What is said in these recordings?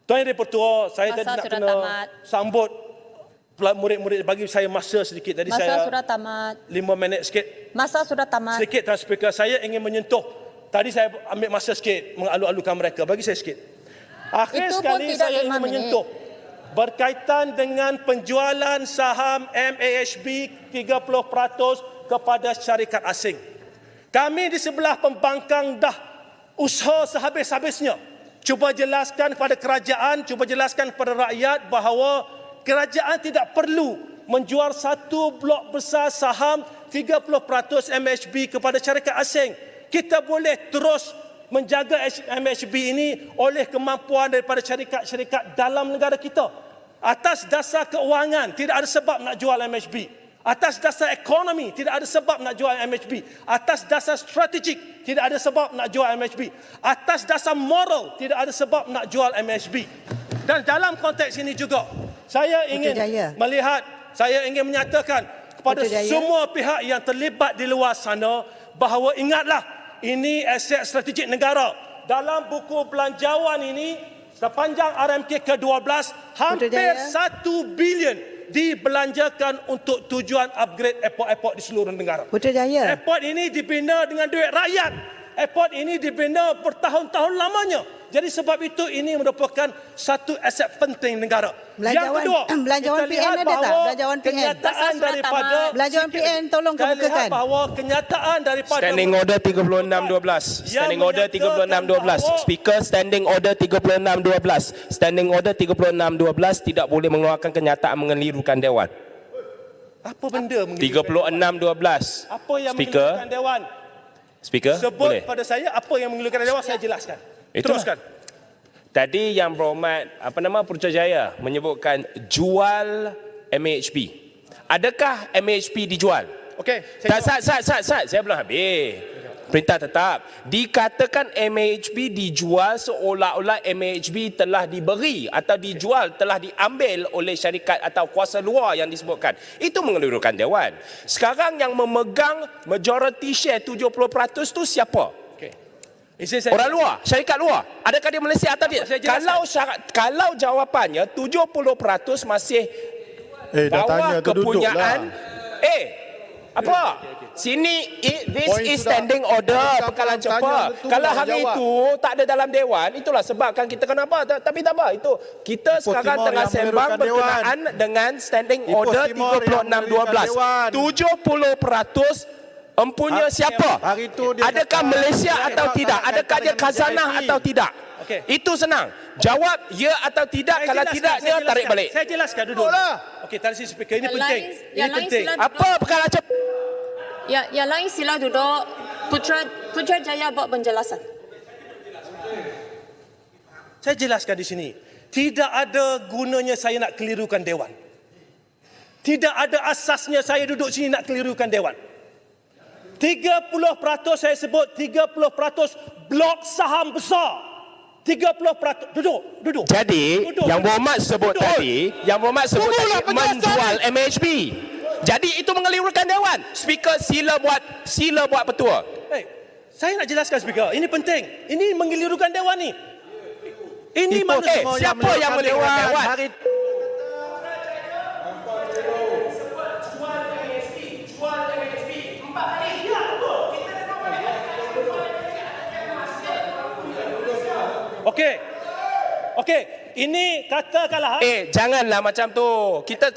Tuan Yang Dipertua, saya Masa tadi nak sudah kena tamat. sambut murid-murid, bagi saya masa sedikit. Tadi Masa saya sudah tamat. 5 minit sikit. Masa sudah tamat. Sedikit, Tuan Speaker, saya ingin menyentuh. Tadi saya ambil masa sikit mengalu-alukan mereka. Bagi saya sikit. Akhir Itu pun sekali tidak saya 5 ingin minit. menyentuh berkaitan dengan penjualan saham MAHB 30% kepada syarikat asing. Kami di sebelah pembangkang dah usaha sehabis-habisnya. Cuba jelaskan kepada kerajaan, cuba jelaskan kepada rakyat bahawa kerajaan tidak perlu menjual satu blok besar saham 30% MHB kepada syarikat asing. Kita boleh terus menjaga MHB ini oleh kemampuan daripada syarikat-syarikat dalam negara kita. Atas dasar keuangan, tidak ada sebab nak jual MHB. Atas dasar ekonomi, tidak ada sebab nak jual MHB. Atas dasar strategik, tidak ada sebab nak jual MHB. Atas dasar moral, tidak ada sebab nak jual MHB. Dan dalam konteks ini juga, saya ingin melihat, saya ingin menyatakan kepada semua pihak yang terlibat di luar sana bahawa ingatlah, ini aset strategik negara. Dalam buku belanjawan ini, sepanjang RMK ke-12, hampir 1 bilion dibelanjakan untuk tujuan upgrade airport-airport di seluruh negara. Putrajaya. Airport ini dibina dengan duit rakyat. Airport ini dibina bertahun-tahun lamanya. Jadi sebab itu ini merupakan satu aset penting negara. Yang kedua, belanjawan kita PN lihat ada tak? bahawa Belanjawan PN. kenyataan daripada Belanjawan PN tolong kita lihat kemukakan. bahawa kenyataan daripada Standing Order 3612. Standing Order 3612. Speaker Standing Order 3612. Standing Order 3612 tidak boleh mengeluarkan kenyataan mengelirukan Dewan. apa benda 3612. Apa yang Speaker. mengelirukan Dewan? Speaker, Sebut boleh. pada saya apa yang mengelirukan Dewan, saya jelaskan. Itulah. Teruskan. Tadi yang berhormat Putrajaya menyebutkan jual MHB. Adakah MHB dijual? Okey, Saya belum habis. Perintah tetap. Dikatakan MHB dijual seolah-olah MHB telah diberi atau dijual, telah diambil oleh syarikat atau kuasa luar yang disebutkan. Itu mengelirukan Dewan. Sekarang yang memegang majority share 70% tu siapa? Orang luar, syarikat luar. Adakah dia Malaysia atau dia? Kalau jawapannya 70% masih bawah kepunyaan. Apa? Sini, this is standing order, bekalan cepat. Kalau hari itu tak ada dalam Dewan, itulah sebabkan kita kenapa. Tapi tak apa, itu kita sekarang tengah sembang berkenaan dengan standing order 3612. 70% empunya siapa? Adakah Malaysia atau tidak? Adakah dia khazanah atau tidak? Itu senang. Jawab ya atau tidak. Kalau tidak, dia tarik balik. Saya jelaskan duduk. Okey, tadi speaker, ini penting. Ini penting. Apa perkara cepat? Yang lain sila duduk. Putrajaya buat penjelasan. Saya jelaskan di sini. Tidak ada gunanya saya nak kelirukan Dewan. Tidak ada asasnya saya duduk sini nak kelirukan Dewan. 30% saya sebut 30% blok saham besar. 30%. Duduk. Jadi, yang berhormat sebut tadi, menjual MHB. Jadi itu mengelirukan Dewan. Speaker sila buat petua. Saya nak jelaskan speaker, ini penting. Ini mengelirukan Dewan ni. Ini manusia siapa yang melirukan Dewan? Okey, ini katakanlah. Janganlah macam tu. Kita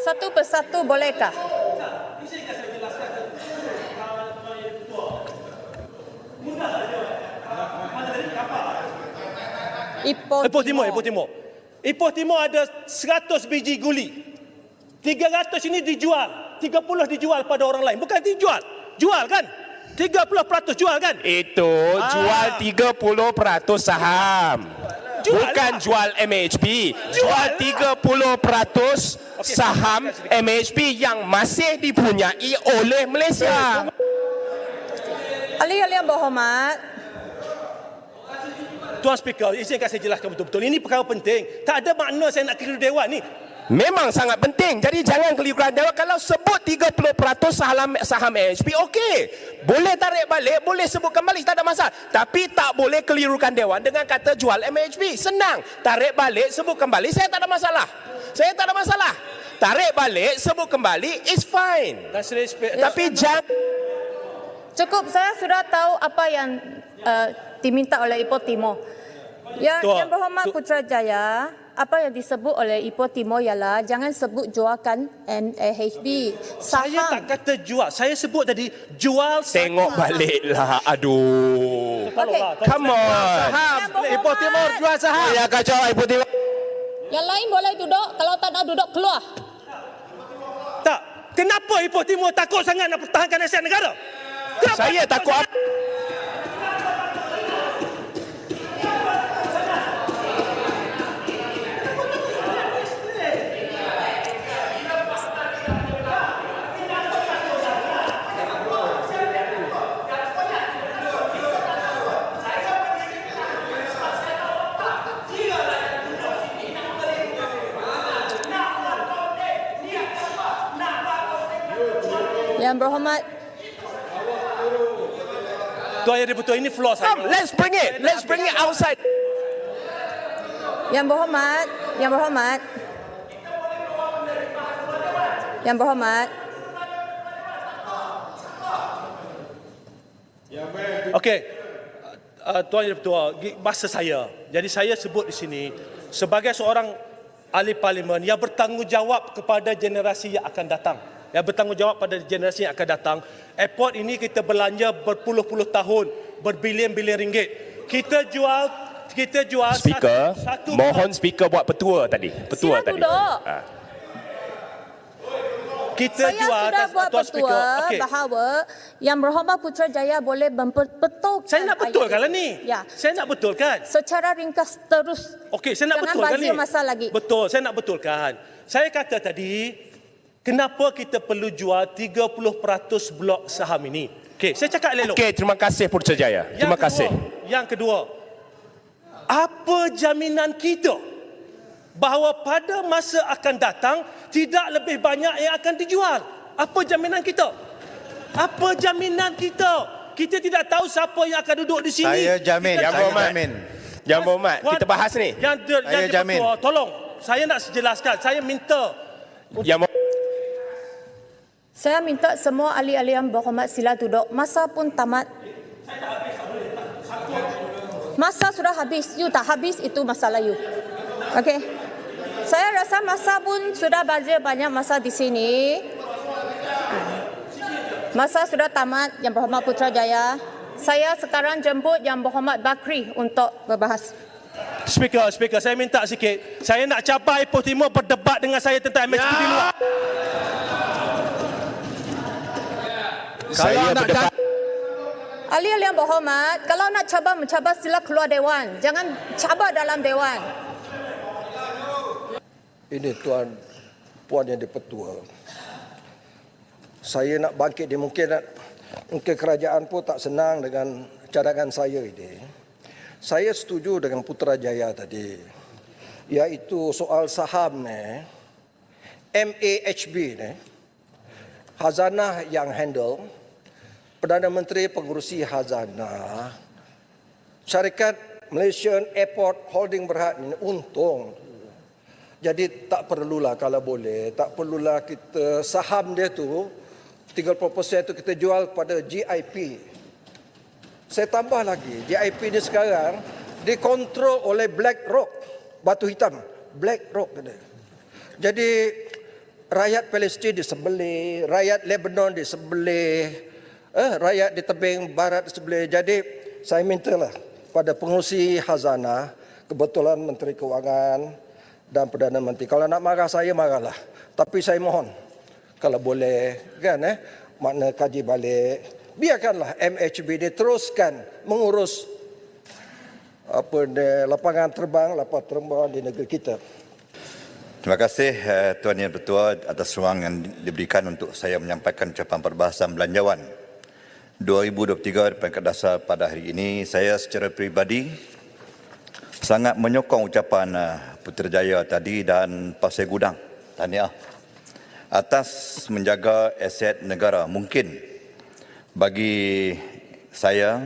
Satu persatu bolehkah? Ipoh Timur ada 100 biji guli. 300 ini dijual. 30 dijual pada orang lain. Bukan dijual. Jual kan? 30% jual kan? Itu jual 30% saham. Bukan jual MHB. Jual 30% saham MHB yang masih dipunyai oleh Malaysia. Ahli-ahli yang berhormat. Tuan Speaker, izinkan saya jelaskan betul-betul. Ini perkara penting. Tak ada makna saya nak keliru Dewan ni. Memang sangat penting. Jadi jangan kelirukan dewan. Kalau sebut 30% saham MHB, okey. Boleh tarik balik, boleh sebut kembali, tak ada masalah. Tapi tak boleh kelirukan dewan dengan kata jual MHB. Senang. Tarik balik, sebut kembali, saya tak ada masalah. Saya tak ada masalah. Tarik balik, sebut kembali, it's fine. Tapi jangan... Cukup, saya sudah tahu apa yang diminta oleh Ipoh Timur. Yang Berhormat Putrajaya, apa yang disebut oleh Ipoh Timur ialah jangan sebut jualkan MAHB. Saya tak kata jual. Saya sebut tadi jual Tengok baliklah. Aduh. Okey. Come on. Saham. Ipoh Timur jual saham. Ya kacau Ipoh Timur. Yang lain boleh duduk. Kalau tak nak duduk, keluar. Tak. Kenapa Ipoh Timur takut sangat nak pertahankan aset negara? Kenapa Saya takut apa? Yang Berhormat Tuan Yang Dipertua, ini floor saya. Come, let's bring it outside. Yang Berhormat, Yang Berhormat, Yang Berhormat. Okey. Tuan Yang Dipertua, masa saya. Jadi saya sebut di sini sebagai seorang ahli parlimen yang bertanggungjawab kepada generasi yang akan datang. Yang bertanggungjawab pada generasi yang akan datang. Airport ini kita belanja berpuluh-puluh tahun, berbilion-bilion ringgit. Kita jual Speaker, satu mohon speaker buat petua tadi. Petua Sila tadi. duduk. kita Saya jual sudah buat Tuan Speaker. petua Okey. bahawa Yang Berhormat Putrajaya boleh membetulkan. Saya nak betulkan lah ayat ni. ini. Ya. Saya nak betulkan. Secara ringkas terus. Okey, saya nak Jangan betulkan bazir ni. masa lagi. Betul, saya nak betulkan. Saya kata tadi, kenapa kita perlu jual 30% blok saham ini? Okey, saya cakap elok. Okey, terima kasih Putrajaya. Terima kasih. Yang kedua, apa jaminan kita bahawa pada masa akan datang tidak lebih banyak yang akan dijual? Apa jaminan kita? Apa jaminan kita? Kita tidak tahu siapa yang akan duduk di sini. Saya jamin, Kita Yang saya tak- Berhormat. jamin. Yang Berhormat, Wan- kita bahas ni. Yang Saya jamin. Dipertua, tolong. Saya nak jelaskan. Saya minta Yang Saya minta semua ahli-ahli Yang Berhormat sila duduk. Masa pun tamat. Masa sudah habis. You tak habis, itu masalah you. Okey. Saya rasa masa pun sudah bazir banyak masa di sini. Masa sudah tamat, Yang Berhormat Putrajaya. Saya sekarang jemput Yang Berhormat Bakri untuk berbahas. Speaker, saya minta sikit. Saya nak capai Ipoh Timur berdebat dengan saya tentang MSP di luar. saya berdebat. Ahli-ahli Yang Berhormat, kalau nak mencabar sila keluar dewan. Jangan cabar dalam dewan. Ini Tuan Puan Yang Dipertua. Saya nak bangkit ni mungkin kerajaan pun tak senang dengan cadangan saya ini. Saya setuju dengan Putrajaya tadi. Iaitu soal saham ni, MAHB ni, Khazanah yang handle, Perdana Menteri pengurusi Khazanah, syarikat Malaysian Airport Holding Berhad ini untung. Jadi tak perlulah kalau boleh, tak perlulah kita saham dia tu 30% tu kita jual kepada GIP. Saya tambah lagi, GIP ni sekarang dikontrol oleh BlackRock, batu hitam, BlackRock dia. Jadi rakyat Palestin disembelih, rakyat Lebanon disembelih, rakyat di tebing barat disembelih. Jadi saya mintalah pada pengurusi Khazanah, kebetulan Menteri Kewangan dan Perdana Menteri, kalau nak marah saya marahlah. Tapi saya mohon kalau boleh kan makna kaji balik, biarkanlah MHB ini teruskan mengurus lapangan terbang di negeri kita. Terima kasih Tuan Yang Bertua atas ruang yang diberikan untuk saya menyampaikan ucapan perbahasan belanjawan 2023 peringkat dasar pada hari ini. Saya secara peribadi sangat menyokong ucapan Putrajaya tadi dan Pasir Gudang. tahniah atas menjaga aset negara. Mungkin bagi saya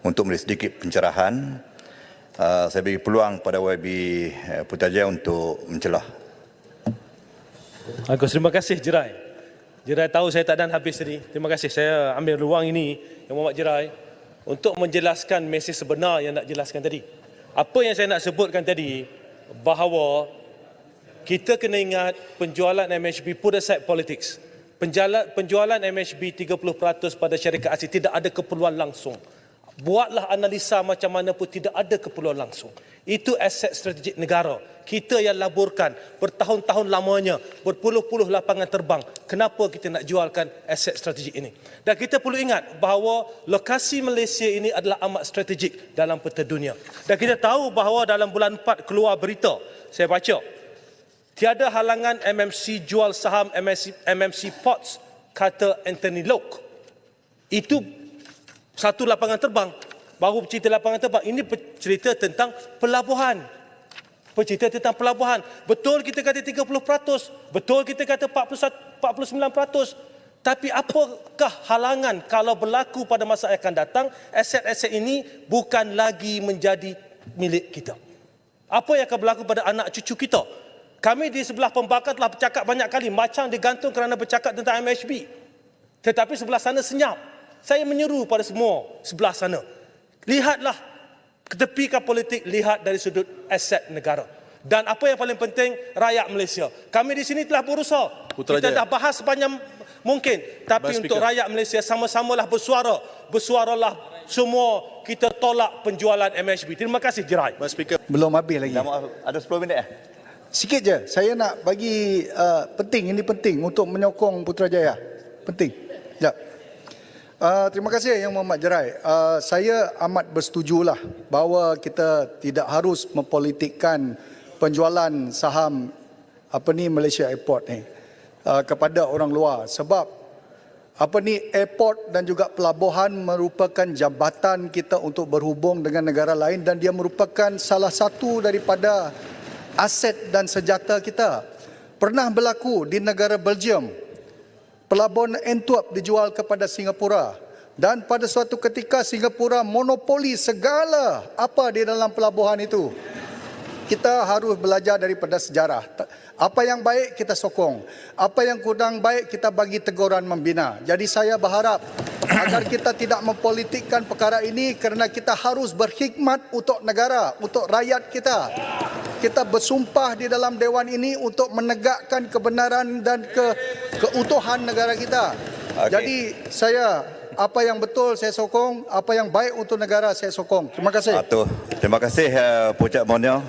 untuk memberi sedikit pencerahan, saya beri peluang pada YB Putrajaya untuk mencelah. Terima kasih Jerai. Jerai tahu saya tak dan habis tadi. Terima kasih, saya ambil ruang ini Yang Mohd Jerai untuk menjelaskan mesej sebenar yang nak jelaskan tadi. Apa yang saya nak sebutkan tadi, bahawa kita kena ingat penjualan MHB put aside politics. Penjualan MHB 30% pada syarikat asing tidak ada keperluan langsung. Buatlah analisa macam mana pun tidak ada keperluan langsung. Itu aset strategik negara. Kita yang laburkan bertahun-tahun lamanya, berpuluh-puluh lapangan terbang. Kenapa kita nak jualkan aset strategik ini? Dan kita perlu ingat bahawa lokasi Malaysia ini adalah amat strategik dalam peta dunia. Dan kita tahu bahawa dalam bulan 4 keluar berita, saya baca, tiada halangan MMC jual saham MMC Ports, kata Anthony Locke. Itu satu lapangan terbang. Baru cerita lapangan terbang. Ini cerita tentang pelabuhan. Cerita tentang pelabuhan. Betul kita kata 30%. Betul kita kata 49%. Tapi apakah halangan kalau berlaku pada masa akan datang, aset-aset ini bukan lagi menjadi milik kita? Apa yang akan berlaku pada anak cucu kita? Kami di sebelah pembakar telah bercakap banyak kali, macam digantung kerana bercakap tentang MHB. Tetapi sebelah sana senyap. Saya menyeru pada semua sebelah sana, lihatlah, ketepikan politik, lihat dari sudut aset negara. Dan apa yang paling penting, rakyat Malaysia. Kami di sini telah berusaha. Kita dah bahas sepanjang mungkin. Tapi untuk rakyat Malaysia, sama-samalah bersuara. Bersuaralah semua, kita tolak penjualan MHB. Terima kasih, Jerai. Belum habis lagi. Ada 10 minit Sikit je, saya nak bagi ini penting untuk menyokong Putrajaya. Penting. Sekejap. Terima kasih Yang Mohd Jerai. Saya amat bersetujulah bahawa kita tidak harus mempolitikkan penjualan saham Malaysia Airport ni kepada orang luar, sebab airport dan juga pelabuhan merupakan jambatan kita untuk berhubung dengan negara lain, dan dia merupakan salah satu daripada aset dan senjata kita. Pernah berlaku di negara Belgium, pelabuhan Antwerp dijual kepada Singapura, dan pada suatu ketika Singapura monopoli segala apa di dalam pelabuhan itu. Kita harus belajar daripada sejarah. Apa yang baik kita sokong, apa yang kurang baik kita bagi teguran membina. Jadi saya berharap agar kita tidak mempolitikkan perkara ini, kerana kita harus berkhidmat untuk negara, untuk rakyat kita. Kita bersumpah di dalam Dewan ini untuk menegakkan kebenaran dan keutuhan negara kita. Jadi saya, apa yang betul saya sokong, apa yang baik untuk negara saya sokong. Terima kasih. Terima kasih Pucuk Monyo.